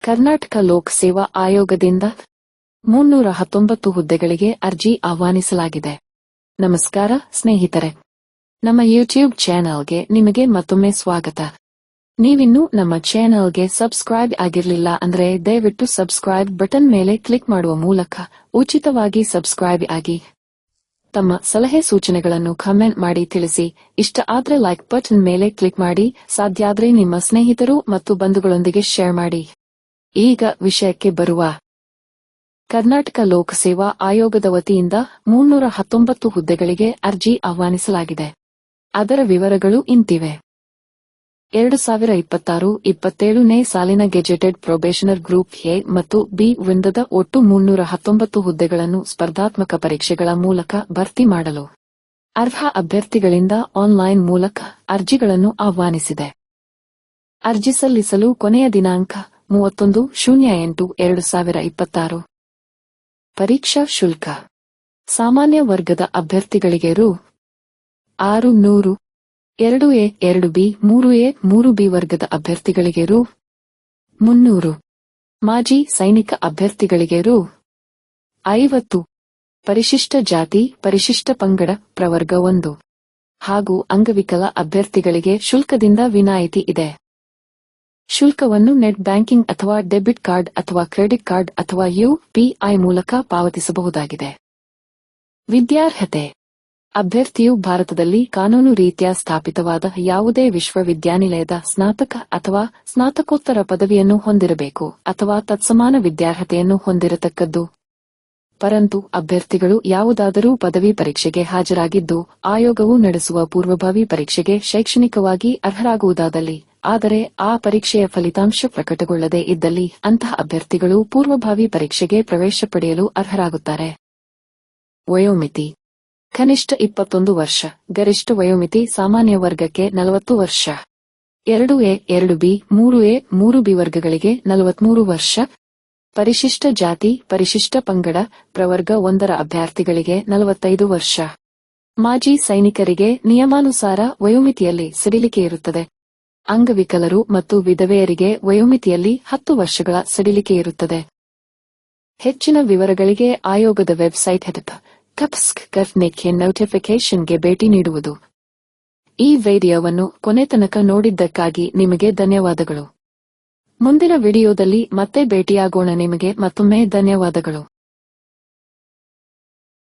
ಕರ್ನಾಟಕ ಲೋಕ ಸೇವಾ ಆಯೋಗದಿಂದ 319 ಹುದ್ದೆಗಳಿಗೆ ಅರ್ಜಿ ಆಹ್ವಾನಿಸಲಾಗಿದೆ. ನಮಸ್ಕಾರ ಸ್ನೇಹಿತರೆ, ನಮ್ಮ ಯೂಟ್ಯೂಬ್ ಚಾನೆಲ್ಗೆ ನಿಮಗೆ ಮತ್ತೊಮ್ಮೆ ಸ್ವಾಗತ. ನೀವಿನ್ನೂ ನಮ್ಮ ಚಾನೆಲ್ಗೆ ಸಬ್ಸ್ಕ್ರೈಬ್ ಆಗಿರಲಿಲ್ಲ ಅಂದ್ರೆ ದಯವಿಟ್ಟು ಸಬ್ಸ್ಕ್ರೈಬ್ ಬಟನ್ ಮೇಲೆ ಕ್ಲಿಕ್ ಮಾಡುವ ಮೂಲಕ ಉಚಿತವಾಗಿ ಸಬ್ಸ್ಕ್ರೈಬ್ ಆಗಿ. ತಮ್ಮ ಸಲಹೆ ಸೂಚನೆಗಳನ್ನು ಕಮೆಂಟ್ ಮಾಡಿ ತಿಳಿಸಿ. ಇಷ್ಟ ಆದ್ರೆ ಲೈಕ್ ಬಟನ್ ಮೇಲೆ ಕ್ಲಿಕ್ ಮಾಡಿ. ಸಾಧ್ಯಾದ್ರೆ ನಿಮ್ಮ ಸ್ನೇಹಿತರು ಮತ್ತು ಬಂಧುಗಳೊಂದಿಗೆ ಶೇರ್ ಮಾಡಿ. ಈಗ ವಿಷಯಕ್ಕೆ ಬರುವ. ಕರ್ನಾಟಕ ಲೋಕ ಸೇವಾ ಆಯೋಗದ ವತಿಯಿಂದ 319 ಹುದ್ದೆಗಳಿಗೆ ಅರ್ಜಿ ಆಹ್ವಾನಿಸಲಾಗಿದೆ. ಅದರ ವಿವರಗಳು ಇಂತಿವೆ. 2026-27ನೇ ಸಾಲಿನ ಗೆಜೆಟೆಡ್ ಪ್ರೊಬೇಷನರ್ ಗ್ರೂಪ್ ಎ ಮತ್ತು ಬಿ ವೃಂದದ ಒಟ್ಟು 319 ಹುದ್ದೆಗಳನ್ನು ಸ್ಪರ್ಧಾತ್ಮಕ ಪರೀಕ್ಷೆಗಳ ಮೂಲಕ ಭರ್ತಿ ಮಾಡಲು ಅರ್ಹ ಅಭ್ಯರ್ಥಿಗಳಿಂದ ಆನ್ಲೈನ್ ಮೂಲಕ ಅರ್ಜಿಗಳನ್ನು ಆಹ್ವಾನಿಸಿದೆ. ಅರ್ಜಿ ಸಲ್ಲಿಸಲು ಕೊನೆಯ ದಿನಾಂಕ 31/08/2026. ಪರೀಕ್ಷಾ ಶುಲ್ಕ. ಸಾಮಾನ್ಯ ವರ್ಗದ ಅಭ್ಯರ್ಥಿಗಳಿಗೆ ರೂ. 600, 2A, 2B, 3A, 3B ವರ್ಗದ ಅಭ್ಯರ್ಥಿಗಳಿಗೆ ರೂ. 300. ಮಾಜಿ ಸೈನಿಕ ಅಭ್ಯರ್ಥಿಗಳಿಗೆ ರೂ. 50. ಪರಿಶಿಷ್ಟ ಜಾತಿ, ಪರಿಶಿಷ್ಟ ಪಂಗಡ, ಪ್ರವರ್ಗ 1 ಹಾಗೂ ಅಂಗವಿಕಲ ಅಭ್ಯರ್ಥಿಗಳಿಗೆ ಶುಲ್ಕದಿಂದ ವಿನಾಯಿತಿ ಇದೆ. ಶುಲ್ಕವನ್ನು ನೆಟ್ ಬ್ಯಾಂಕಿಂಗ್ ಅಥವಾ ಡೆಬಿಟ್ ಕಾರ್ಡ್ ಅಥವಾ ಕ್ರೆಡಿಟ್ ಕಾರ್ಡ್ ಅಥವಾ UPI ಮೂಲಕ ಪಾವತಿಸಬಹುದಾಗಿದೆ. ವಿದ್ಯಾರ್ಹತೆ. ಅಭ್ಯರ್ಥಿಯು ಭಾರತದಲ್ಲಿ ಕಾನೂನು ರೀತ್ಯ ಸ್ಥಾಪಿತವಾದ ಯಾವುದೇ ವಿಶ್ವವಿದ್ಯಾನಿಲಯದ ಸ್ನಾತಕ ಅಥವಾ ಸ್ನಾತಕೋತ್ತರ ಪದವಿಯನ್ನು ಹೊಂದಿರಬೇಕು ಅಥವಾ ತತ್ಸಮಾನ ವಿದ್ಯಾರ್ಹತೆಯನ್ನು ಹೊಂದಿರತಕ್ಕದ್ದು. ಪರಂತು ಅಭ್ಯರ್ಥಿಗಳು ಯಾವುದಾದರೂ ಪದವಿ ಪರೀಕ್ಷೆಗೆ ಹಾಜರಾಗಿದ್ದು ಆಯೋಗವು ನಡೆಸುವ ಪೂರ್ವಭಾವಿ ಪರೀಕ್ಷೆಗೆ ಶೈಕ್ಷಣಿಕವಾಗಿ ಅರ್ಹರಾಗುವುದಾದಲ್ಲಿ, ಆದರೆ ಆ ಪರೀಕ್ಷೆಯ ಫಲಿತಾಂಶ ಪ್ರಕಟಗೊಳ್ಳದೇ ಇದ್ದಲ್ಲಿ ಅಂತಹ ಅಭ್ಯರ್ಥಿಗಳು ಪೂರ್ವಭಾವಿ ಪರೀಕ್ಷೆಗೆ ಪ್ರವೇಶ ಪಡೆಯಲು ಅರ್ಹರಾಗುತ್ತಾರೆ. ವಯೋಮಿತಿ. ಕನಿಷ್ಠ 21 ವರ್ಷ, ಗರಿಷ್ಠ ವಯೋಮಿತಿ ಸಾಮಾನ್ಯ ವರ್ಗಕ್ಕೆ 40 ವರ್ಷ. 2A, 2B, 3A, 3B ವರ್ಗಗಳಿಗೆ 43 ವರ್ಷ. ಪರಿಶಿಷ್ಟ ಜಾತಿ, ಪರಿಶಿಷ್ಟ ಪಂಗಡ, ಪ್ರವರ್ಗ 1ರ ಅಭ್ಯರ್ಥಿಗಳಿಗೆ 45 ವರ್ಷ. ಮಾಜಿ ಸೈನಿಕರಿಗೆ ನಿಯಮಾನುಸಾರ ವಯೋಮಿತಿಯಲ್ಲಿ ಸಡಿಲಿಕೆ ಇರುತ್ತದೆ. ಅಂಗವಿಕಲರು ಮತ್ತು ವಿಧವೆಯರಿಗೆ ವಯೋಮಿತಿಯಲ್ಲಿ 10 ವರ್ಷಗಳ ಸಡಿಲಿಕೆ ಇರುತ್ತದೆ. ಹೆಚ್ಚಿನ ವಿವರಗಳಿಗೆ ಆಯೋಗದ ವೆಬ್ಸೈಟ್ ನೋಟಿಫಿಕೇಷನ್ಗೆ ಭೇಟಿ ನೀಡುವುದು. ಈ ವಿಡಿಯೋವನ್ನು ಕೊನೆ ತನಕ ನೋಡಿದ್ದಕ್ಕಾಗಿ ನಿಮಗೆ ಧನ್ಯವಾದಗಳು. ಮುಂದಿನ ವಿಡಿಯೋದಲ್ಲಿ ಮತ್ತೆ ಭೇಟಿಯಾಗೋಣ. ನಿಮಗೆ ಮತ್ತೊಮ್ಮೆ ಧನ್ಯವಾದಗಳು.